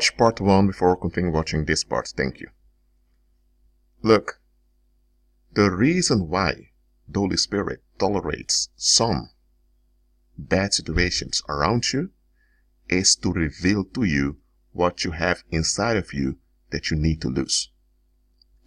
Watch part 1 before continue watching this part. Thank you. Look, the reason why the Holy Spirit tolerates some bad situations around you is to reveal to you what you have inside of you that you need to lose.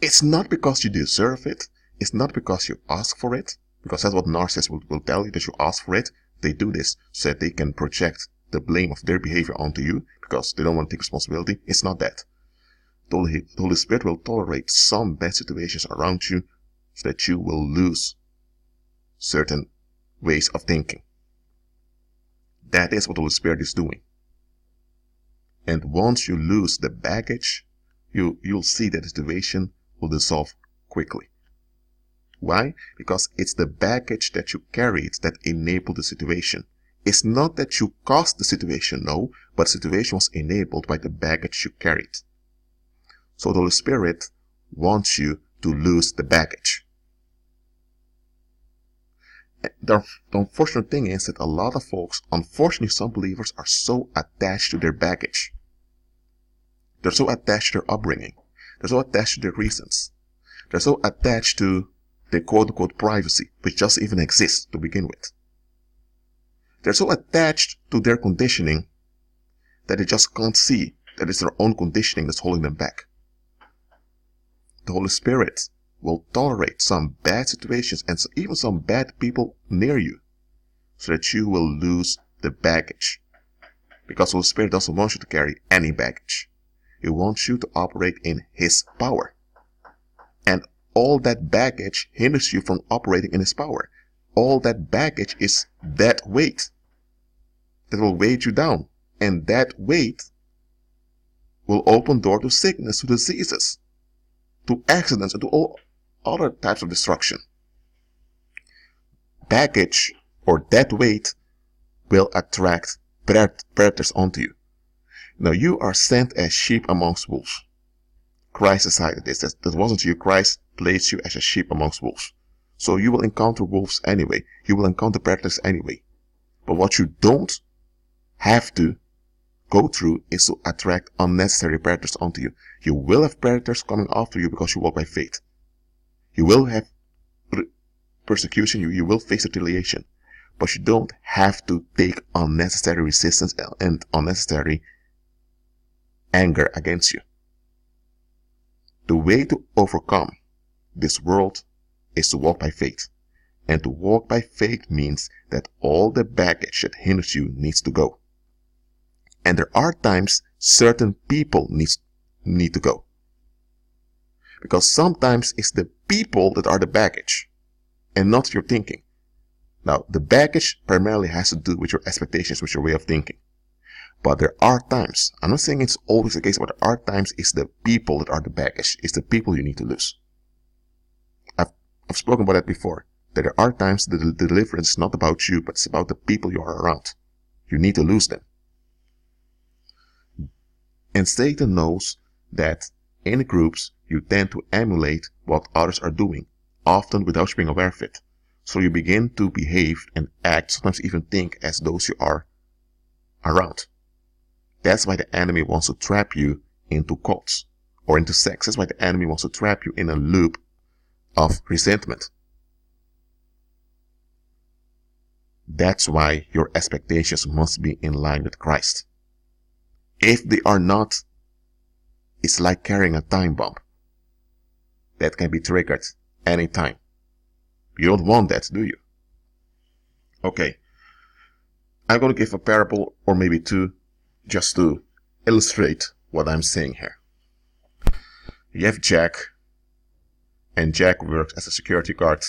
It's not because you deserve it. It's not because you ask for it, because that's what narcissists will tell you, that you ask for it. They do this so that they can project the blame of their behavior onto you because they don't want to take responsibility. It's not that. The Holy Spirit will tolerate some bad situations around you so that you will lose certain ways of thinking. That is what the Holy Spirit is doing. And once you lose the baggage, you'll see that the situation will dissolve quickly. Why? Because it's the baggage that you carried that enabled the situation. It's not that you caused the situation, no, but the situation was enabled by the baggage you carried. So the Holy Spirit wants you to lose the baggage. The unfortunate thing is that a lot of folks, unfortunately some believers, are so attached to their baggage. They're so attached to their upbringing. They're so attached to their reasons. They're so attached to their quote-unquote privacy, which doesn't even exist to begin with. They're so attached to their conditioning that they just can't see that it's their own conditioning that's holding them back. The Holy Spirit will tolerate some bad situations and even some bad people near you so that you will lose the baggage. Because the Holy Spirit doesn't want you to carry any baggage. He wants you to operate in His power. And all that baggage hinders you from operating in His power. All that baggage is that weight that will weigh you down. And that weight will open door to sickness, to diseases, to accidents, and to all other types of destruction. Baggage, or that weight, will attract predators onto you. Now you are sent as sheep amongst wolves. Christ decided this. That wasn't you. Christ placed you as a sheep amongst wolves. So you will encounter wolves anyway. You will encounter predators anyway. But what you don't have to go through is to attract unnecessary predators onto you. You will have predators coming after you because you walk by faith. You will have persecution. You will face retaliation. But you don't have to take unnecessary resistance and unnecessary anger against you. The way to overcome this world is to walk by faith. And to walk by faith means that all the baggage that hinders you needs to go. And there are times certain people need to go. Because sometimes it's the people that are the baggage and not your thinking. Now, the baggage primarily has to do with your expectations, with your way of thinking. But there are times, I'm not saying it's always the case, but there are times it's the people that are the baggage. It's the people you need to lose. I've spoken about that before. That there are times that the deliverance is not about you, but it's about the people you are around. You need to lose them. And Satan knows that in groups, you tend to emulate what others are doing, often without you being aware of it. So you begin to behave and act, sometimes even think, as those you are around. That's why the enemy wants to trap you into cults or into sex. That's why the enemy wants to trap you in a loop of resentment. That's why your expectations must be in line with Christ. If they are not, it's like carrying a time bomb that can be triggered anytime. You don't want that, do you? Okay. I'm going to give a parable or maybe two just to illustrate what I'm saying here. You have Jack, and Jack works as a security guard.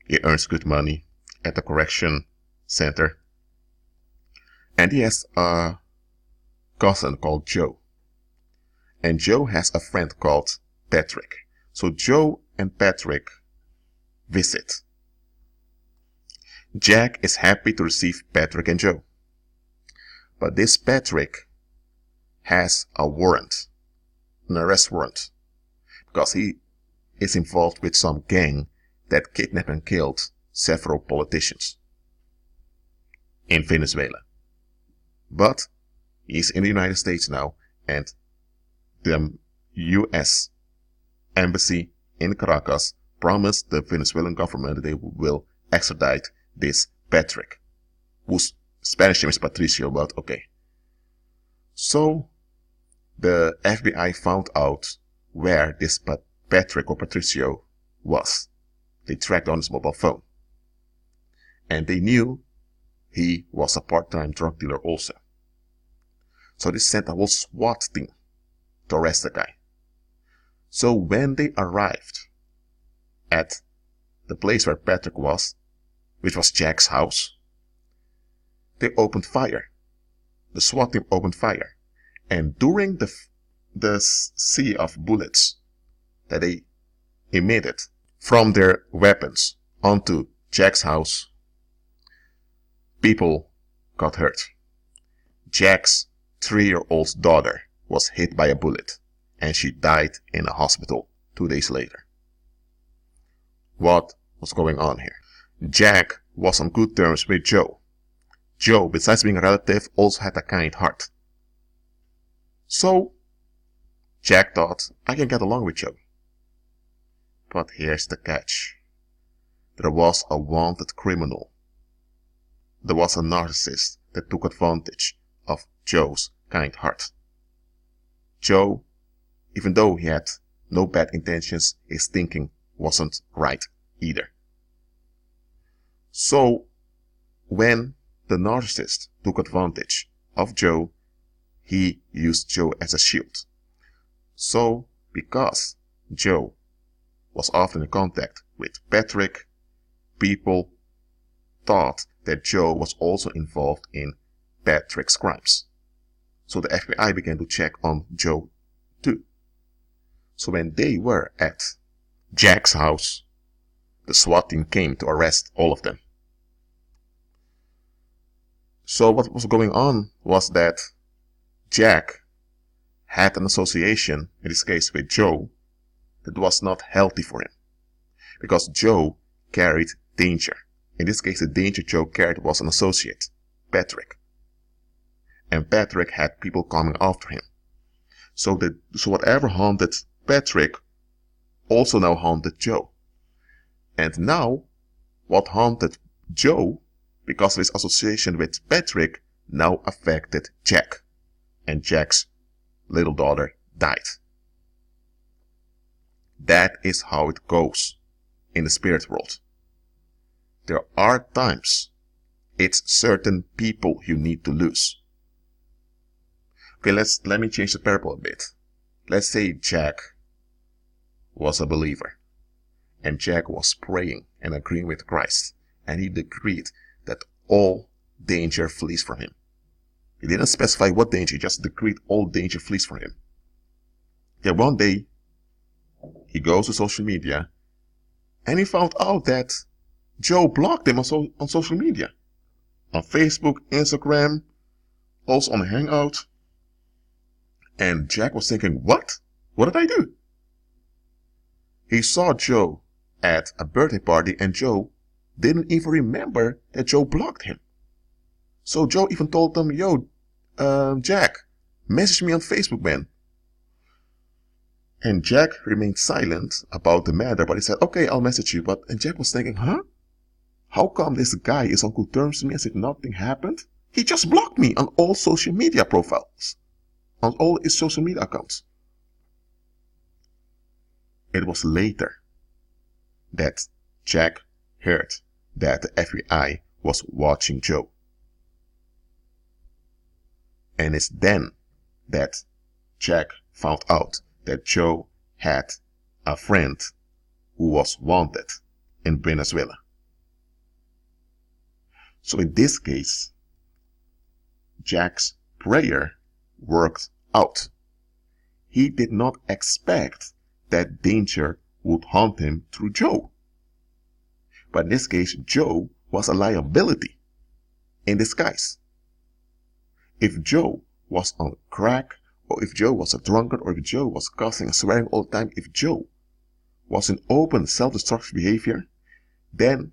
He earns good money at the correction center. And he has a cousin called Joe. And Joe has a friend called Patrick. So Joe and Patrick visit. Jack is happy to receive Patrick and Joe. But this Patrick has a warrant, an arrest warrant, because he is involved with some gang that kidnapped and killed several politicians in Venezuela. But he's in the United States now, And the U.S. embassy in Caracas promised the Venezuelan government that they will extradite this Patrick, whose Spanish name is Patricio, but okay. So the FBI found out where this Patrick or Patricio was. They tracked down his mobile phone. And they knew he was a part-time drug dealer also. So they sent a whole SWAT team to arrest the guy. So when they arrived at the place where Patrick was, which was Jack's house, they opened fire. The SWAT team opened fire. And during the sea of bullets that they emitted from their weapons onto Jack's house, people got hurt. Jack's 3-year-old daughter was hit by a bullet, and she died in a hospital 2 days later. What was going on here? Jack was on good terms with Joe. Joe, besides being a relative, also had a kind heart. So, Jack thought, I can get along with Joe. But here's the catch. There was a wanted criminal. There was a narcissist that took advantage of Joe's kind heart. Joe, even though he had no bad intentions, his thinking wasn't right either. So, when the narcissist took advantage of Joe, he used Joe as a shield. So, because Joe was often in contact with Patrick, people thought that Joe was also involved in Patrick's crimes. So the FBI began to check on Joe too. So when they were at Jack's house, the SWAT team came to arrest all of them. So what was going on was that Jack had an association, in this case with Joe, that was not healthy for him. Because Joe carried danger. In this case, the danger Joe carried was an associate, Patrick. And Patrick had people coming after him. So whatever haunted Patrick also now haunted Joe. And now, what haunted Joe, because of his association with Patrick, now affected Jack. And Jack's little daughter died. That is how it goes in the spirit world. There are times it's certain people you need to lose. Okay, let me change the parable a bit. Let's say Jack was a believer, and Jack was praying and agreeing with Christ, and he decreed that all danger flees from him. He didn't specify what danger, he just decreed all danger flees from him. Then one day, he goes to social media, and he found out that Joe blocked him on social media. On Facebook, Instagram, also on Hangout. And Jack was thinking, what? What did I do? He saw Joe at a birthday party, and Joe didn't even remember that Joe blocked him. So Joe even told him, yo, Jack, message me on Facebook, man. And Jack remained silent about the matter, but he said, okay, I'll message you. And Jack was thinking, huh? How come this guy is on good terms with me as if nothing happened? He just blocked me on all social media profiles, on all his social media accounts. It was later that Jack heard that the FBI was watching Joe. And it's then that Jack found out that Joe had a friend who was wanted in Venezuela. So in this case, Jack's prayer worked out. He did not expect that danger would haunt him through Joe. But in this case, Joe was a liability in disguise. If Joe was on crack, or if Joe was a drunkard, or if Joe was cussing and swearing all the time, if Joe was in open self-destructive behavior, then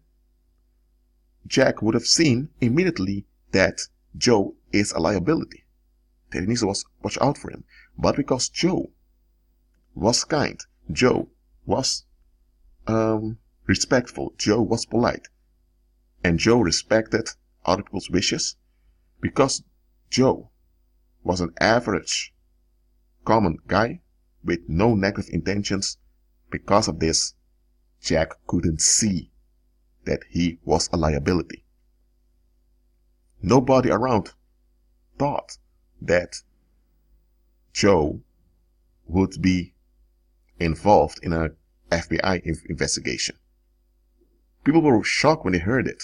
Jack would have seen immediately that Joe is a liability, that he needs to watch out for him. But because Joe was kind, Joe was respectful, Joe was polite, and Joe respected other people's wishes, because Joe was an average, common guy with no negative intentions, because of this, Jack couldn't see that he was a liability. Nobody around thought that Joe would be involved in an FBI investigation. People were shocked when they heard it,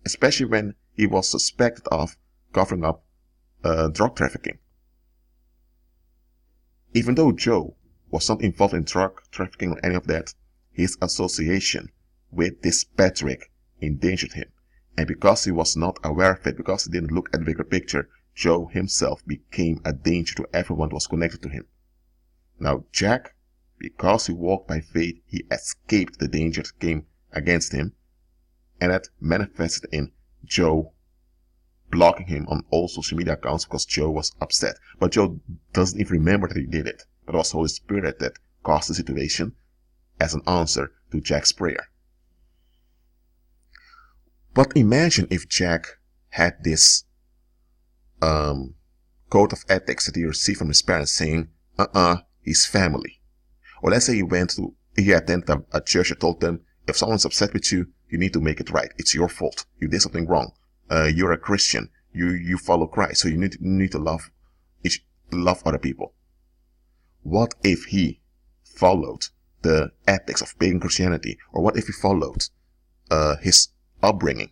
especially when he was suspected of covering up drug trafficking. Even though Joe was not involved in drug trafficking or any of that, his association with this Patrick endangered him. And because he was not aware of it, because he didn't look at the bigger picture, Joe himself became a danger to everyone who was connected to him. Now Jack, because he walked by faith, he escaped the danger that came against him, and that manifested in Joe blocking him on all social media accounts because Joe was upset. But Joe doesn't even remember that he did it. But it was the Holy Spirit that caused the situation as an answer to Jack's prayer. But imagine if Jack had this code of ethics that he received from his parents saying, he's family. Or let's say he attended a church that told them, if someone's upset with you, you need to make it right. It's your fault. You did something wrong. You're a Christian. You follow Christ. So you need to love other people. What if he followed the ethics of pagan Christianity? Or what if he followed his upbringing,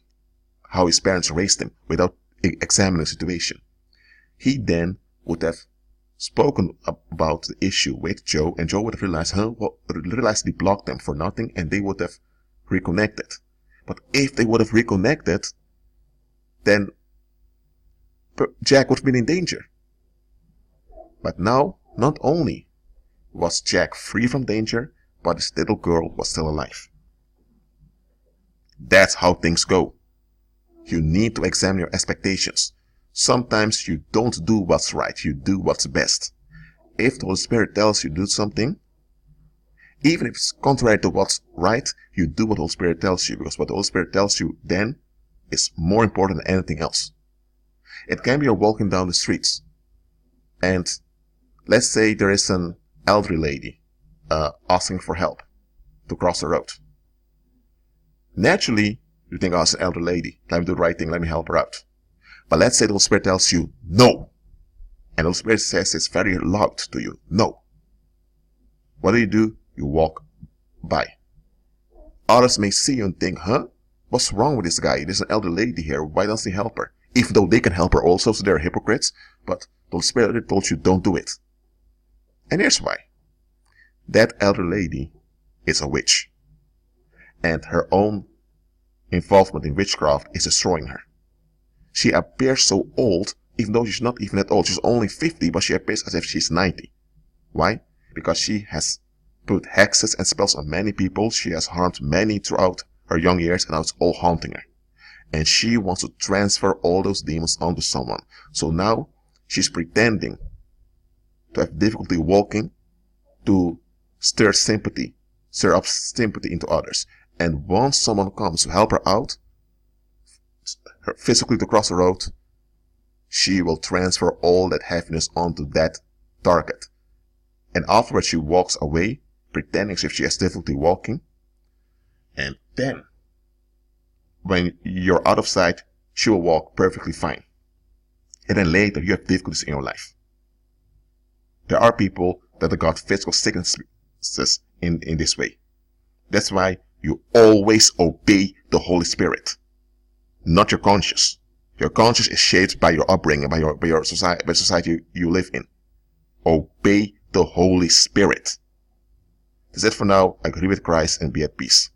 how his parents raised him, without examining the situation? He then would have spoken about the issue with Joe, and Joe would have realized he blocked them for nothing, and they would have reconnected. But if they would have reconnected, then Jack would have been in danger. But now, not only was Jack free from danger, but his little girl was still alive. That's how things go. You need to examine your expectations. Sometimes you don't do what's right, you do what's best. If the Holy Spirit tells you to do something, even if it's contrary to what's right, you do what the Holy Spirit tells you, because what the Holy Spirit tells you then is more important than anything else. It can be you're walking down the streets, and let's say there is an elderly lady asking for help to cross the road. Naturally, you think, it's an elderly lady, let me do the right thing, let me help her out. But let's say the Holy Spirit tells you no, and the Holy Spirit says it's very loud to you, no. What do? You walk by. Others may see you and think, what's wrong with this guy? There's an elderly lady here, why doesn't he help her? Even though they can help her also, so they're hypocrites, but the Holy Spirit told you don't do it. And here's why. That elderly lady is a witch, and her own involvement in witchcraft is destroying her. She appears so old, even though she's not even that old. She's only 50, but she appears as if she's 90. Why? Because she has put hexes and spells on many people. She has harmed many throughout her young years, and now it's all haunting her. And she wants to transfer all those demons onto someone. So now she's pretending to have difficulty walking to stir up sympathy into others. And once someone comes to help her out, physically to cross the road, she will transfer all that heaviness onto that target. And afterwards she walks away, pretending as if she has difficulty walking. And then, when you're out of sight, she will walk perfectly fine. And then later you have difficulties in your life. There are people that have got physical sicknesses in this way. That's why you always obey the Holy Spirit, not your conscience. Your conscience is shaped by your upbringing, by your society, by the society you live in. Obey the Holy Spirit. That's it for now. Agree with Christ and be at peace.